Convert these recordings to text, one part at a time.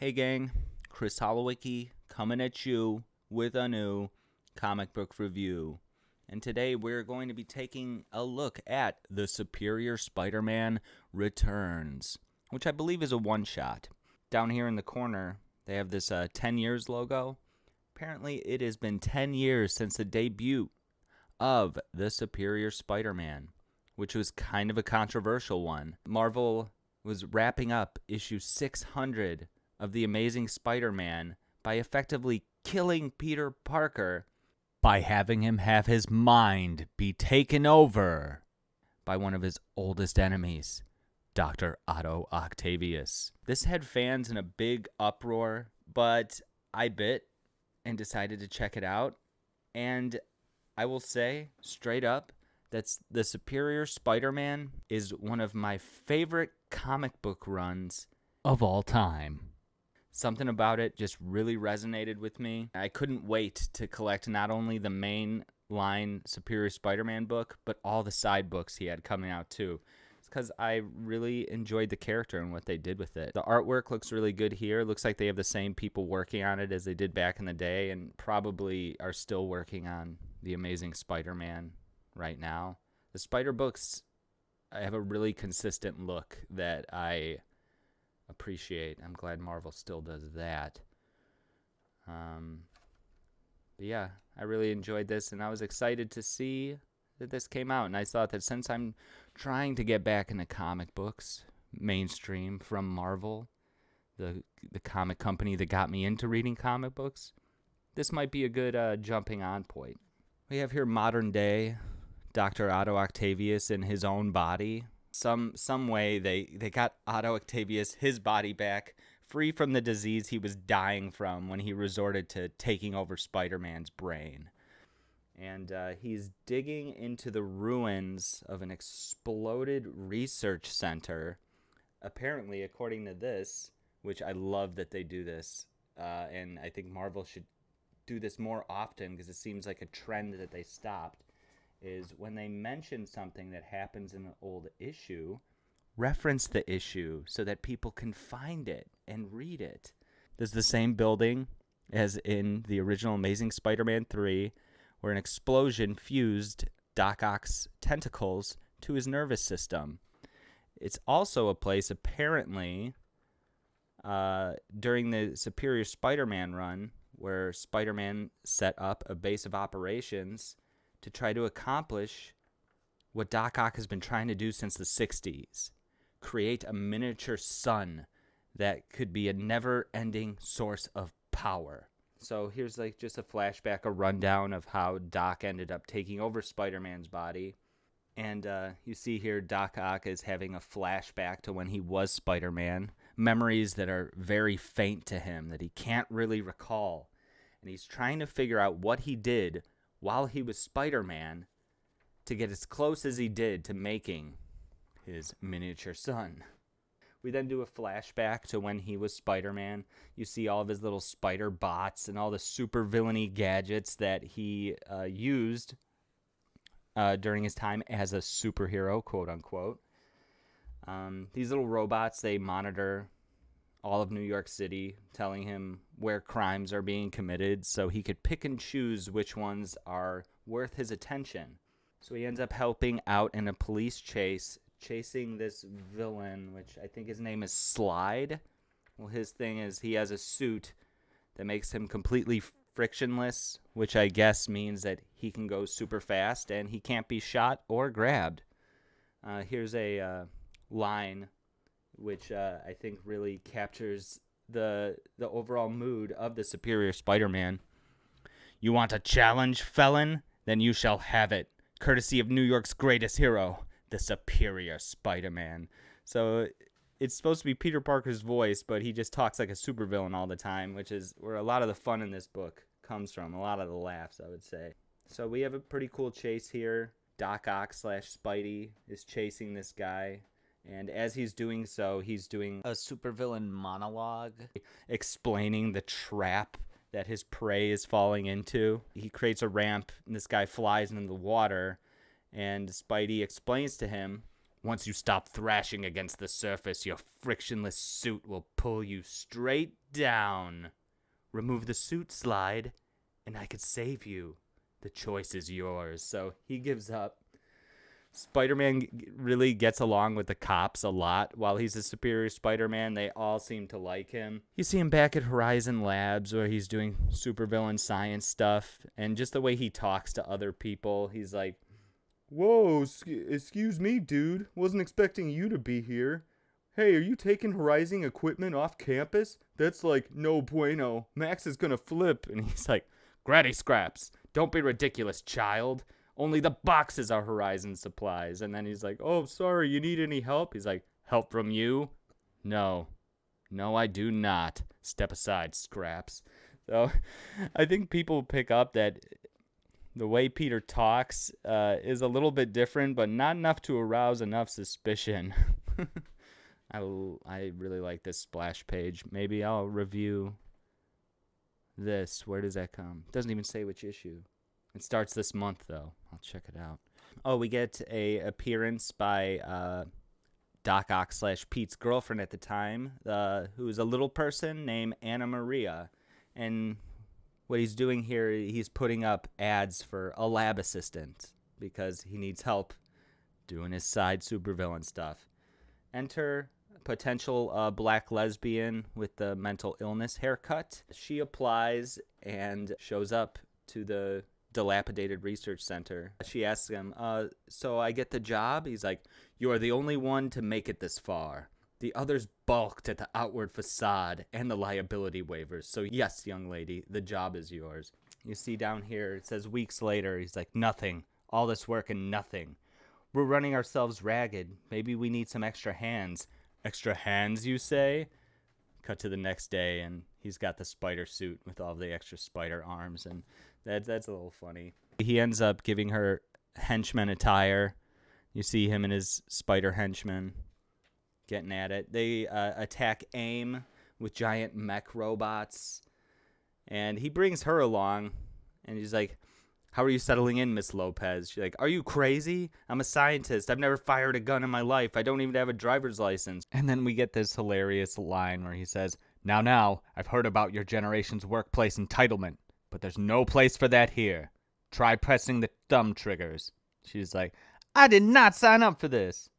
Hey gang, Chris Holowicki coming at you with a new comic book review. And today we're going to be taking a look at The Superior Spider-Man Returns, which I believe is a one-shot. Down here in the corner, they have this 10 years logo. Apparently it has been 10 years since the debut of The Superior Spider-Man, which was kind of a controversial one. Marvel was wrapping up issue 600 of The Amazing Spider-Man by effectively killing Peter Parker by having him have his mind be taken over by one of his oldest enemies, Dr. Otto Octavius. This had fans in a big uproar, but I bit and decided to check it out. And I will say, straight up, that The Superior Spider-Man is one of my favorite comic book runs of all time. Something about it just really resonated with me. I couldn't wait to collect not only the main line Superior Spider-Man book, but all the side books he had coming out too. It's because I really enjoyed the character and what they did with it. The artwork looks really good here. Looks like they have the same people working on it as they did back in the day, and probably are still working on The Amazing Spider-Man right now. The Spider books have a really consistent look that I appreciate. I'm glad Marvel still does that. But yeah, I really enjoyed this, and I was excited to see that this came out. And I thought that since I'm trying to get back into comic books, mainstream from Marvel, the comic company that got me into reading comic books, this might be a good jumping on point. We have here modern day Dr. Otto Octavius in his own body. Some way they got Otto Octavius his body back, free from the disease he was dying from when he resorted to taking over Spider-Man's brain. And he's digging into the ruins of an exploded research center. Apparently, according to this, which I love that they do this, and I think Marvel should do this more often because it seems like a trend that they stopped, is when they mention something that happens in an old issue, reference the issue so that people can find it and read it. This is the same building as in the original Amazing Spider-Man 3, where an explosion fused Doc Ock's tentacles to his nervous system. It's also a place, apparently, during the Superior Spider-Man run, where Spider-Man set up a base of operations to try to accomplish what Doc Ock has been trying to do since the 60s. Create a miniature sun that could be a never-ending source of power. So here's like just a flashback, a rundown of how Doc ended up taking over Spider-Man's body. And you see here Doc Ock is having a flashback to when he was Spider-Man. Memories that are very faint to him, that he can't really recall. And he's trying to figure out what he did while he was Spider-Man to get as close as he did to making his miniature sun. We then do a flashback to when he was Spider-Man. You see all of his little spider bots and all the super villainy gadgets that he used during his time as a superhero, quote unquote. These little robots, they monitor all of New York City, telling him where crimes are being committed so he could pick and choose which ones are worth his attention. So he ends up helping out in a police chase, chasing this villain, which I think his name is Slide. Well, his thing is he has a suit that makes him completely frictionless, which I guess means that he can go super fast and he can't be shot or grabbed. Here's a line which I think really captures the overall mood of the Superior Spider-Man. "You want a challenge, felon? Then you shall have it, courtesy of New York's greatest hero, the Superior Spider-Man." So it's supposed to be Peter Parker's voice, but he just talks like a supervillain all the time, which is where a lot of the fun in this book comes from, a lot of the laughs, I would say. So we have a pretty cool chase here. Doc Ock / Spidey is chasing this guy. And as he's doing so, he's doing a supervillain monologue explaining the trap that his prey is falling into. He creates a ramp, and this guy flies into the water, and Spidey explains to him Once you stop thrashing against the surface, your frictionless suit will pull you straight down. Remove the suit slide, and I could save you. The choice is yours. So he gives up. Spider-Man really gets along with the cops a lot. While he's a superior Spider-Man, they all seem to like him. You see him back at Horizon Labs where he's doing supervillain science stuff. And just the way he talks to other people, he's like, "Whoa, excuse me, dude. Wasn't expecting you to be here. Hey, are you taking Horizon equipment off campus? That's like no bueno. Max is gonna flip." And he's like, "Granny scraps. Don't be ridiculous, child. Only the boxes are Horizon supplies." And then he's like, "Oh, sorry, you need any help?" He's like, "Help from you? No. No, I do not. Step aside, scraps." So I think people pick up that the way Peter talks is a little bit different, but not enough to arouse enough suspicion. I really like this splash page. Maybe I'll review this. Where does that come? It doesn't even say which issue. It starts this month, though. I'll check it out. Oh, we get a appearance by Doc Ock / Pete's girlfriend at the time, who is a little person named Anna Maria. And what he's doing here, he's putting up ads for a lab assistant because he needs help doing his side supervillain stuff. Enter potential black lesbian with the mental illness haircut. She applies and shows up to the dilapidated research center. She asks him, "So I get the job?" He's like, "You are the only one to make it this far. The others balked at the outward facade and the liability waivers. So yes, young lady, the job is yours." You see down here, it says weeks later. He's like, "Nothing. All this work and nothing. We're running ourselves ragged. Maybe we need some extra hands." "Extra hands, you say?" Cut to the next day, and he's got the spider suit with all the extra spider arms, and that's a little funny. He ends up giving her henchman attire. You see him and his spider henchman getting at it. They attack AIM with giant mech robots, and he brings her along, and he's like, "How are you settling in, Miss Lopez?" She's like, "Are you crazy? I'm a scientist. I've never fired a gun in my life. I don't even have a driver's license." And then we get this hilarious line where he says, Now, I've heard about your generation's workplace entitlement, but there's no place for that here. Try pressing the thumb triggers." She's like, "I did not sign up for this."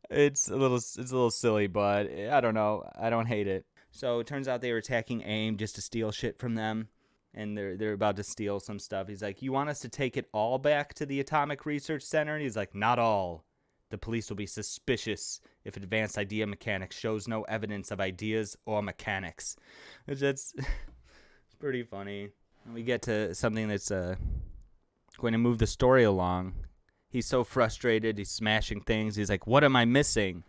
It's a little silly, but I don't know. I don't hate it. So it turns out they were attacking AIM just to steal shit from them. And they're about to steal some stuff. He's like, "You want us to take it all back to the Atomic Research Center?" And he's like, "Not all. The police will be suspicious if advanced idea mechanics shows no evidence of ideas or mechanics." It's pretty funny. And we get to something that's going to move the story along. He's so frustrated. He's smashing things. He's like, "What am I missing?"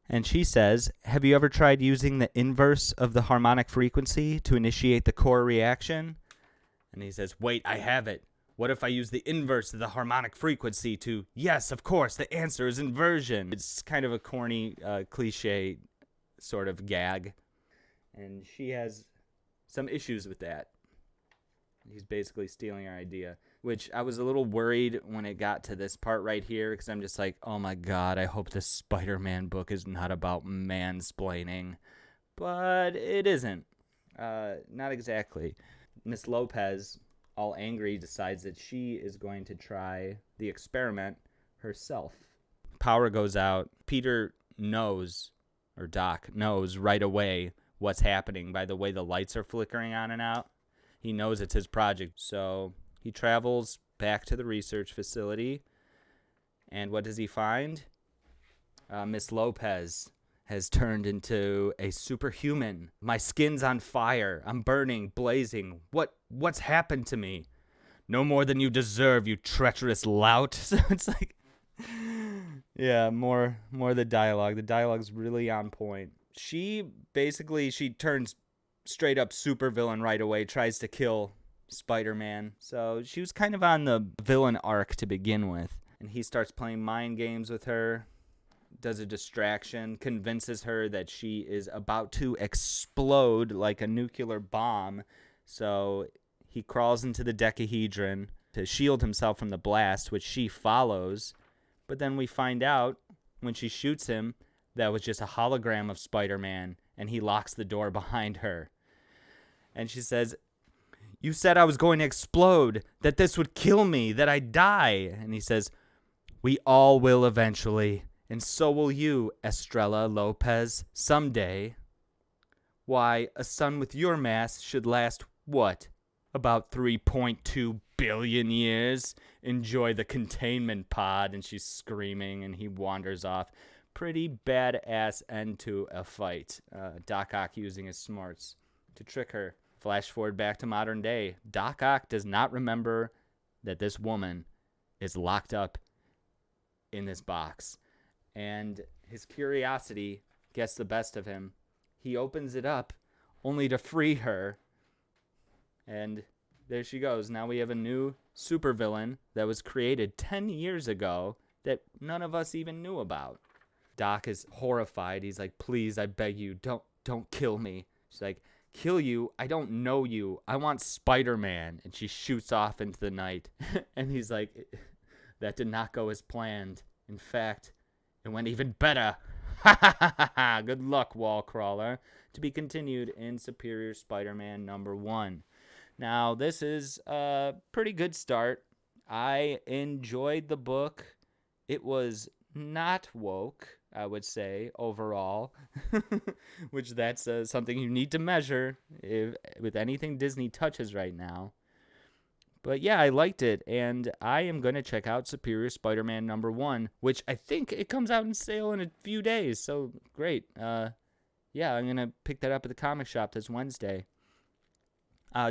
And she says, "Have you ever tried using the inverse of the harmonic frequency to initiate the core reaction?" And he says, "Wait, I have it. What if I use the inverse of the harmonic frequency to..." "Yes, of course, the answer is inversion." It's kind of a corny, cliche sort of gag. And she has some issues with that. He's basically stealing her idea, which I was a little worried when it got to this part right here, because I'm just like, oh my god, I hope this Spider-Man book is not about mansplaining. But it isn't. Not exactly. Miss Lopez, all angry, decides that she is going to try the experiment herself. Power goes out. Peter knows, or Doc knows right away what's happening by the way the lights are flickering on and out. He knows it's his project, so he travels back to the research facility, and what does he find? Miss Lopez has turned into a superhuman. "My skin's on fire. I'm burning, blazing. What's happened to me?" "No more than you deserve, you treacherous lout." So it's like, yeah, more of the dialogue. The dialogue's really on point. She turns straight up supervillain right away, tries to kill Spider-Man. So she was kind of on the villain arc to begin with. And he starts playing mind games with her, does a distraction, convinces her that she is about to explode like a nuclear bomb. So he crawls into the decahedron to shield himself from the blast, which she follows. But then we find out when she shoots him that was just a hologram of Spider-Man, and he locks the door behind her. And she says, "You said I was going to explode, that this would kill me, that I'd die." And he says, "We all will eventually, and so will you, Estrella Lopez, someday. Why, a sun with your mass should last, what, about 3.2 billion years? Enjoy the containment pod." And she's screaming, and he wanders off. Pretty badass end to a fight. Doc Ock using his smarts to trick her. Flash forward back to modern day. Doc Ock does not remember that this woman is locked up in this box. And his curiosity gets the best of him. He opens it up only to free her. And there she goes. Now we have a new supervillain that was created 10 years ago that none of us even knew about. Doc is horrified. He's like, "Please, I beg you, don't kill me." She's like, "Kill you? I don't know you. I want Spider-Man." And she shoots off into the night. And he's like, "That did not go as planned. In fact, it went even better. Ha ha ha ha. Good luck, wall crawler." To be continued in Superior Spider-Man #1. Now, this is a pretty good start. I enjoyed the book. It was not woke, I would say, overall, which that's something you need to measure with anything Disney touches right now. But yeah, I liked it, and I am going to check out Superior Spider-Man #1, which I think it comes out in sale in a few days, so great. Yeah, I'm going to pick that up at the comic shop this Wednesday.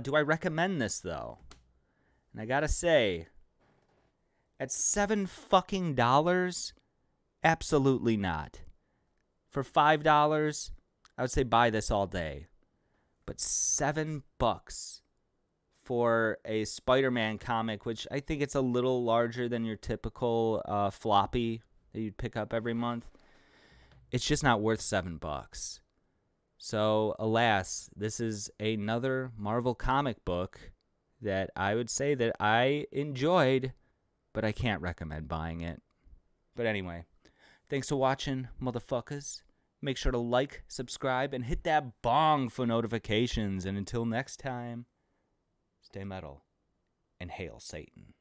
Do I recommend this, though? And I gotta say, at $7 absolutely not. For $5, I would say buy this all day. But $7 for a Spider-Man comic, which I think it's a little larger than your typical floppy that you'd pick up every month, it's just not worth $7. So, alas, this is another Marvel comic book that I would say that I enjoyed, but I can't recommend buying it. But anyway, thanks for watching, motherfuckers. Make sure to like, subscribe, and hit that bong for notifications. And until next time, stay metal and hail Satan.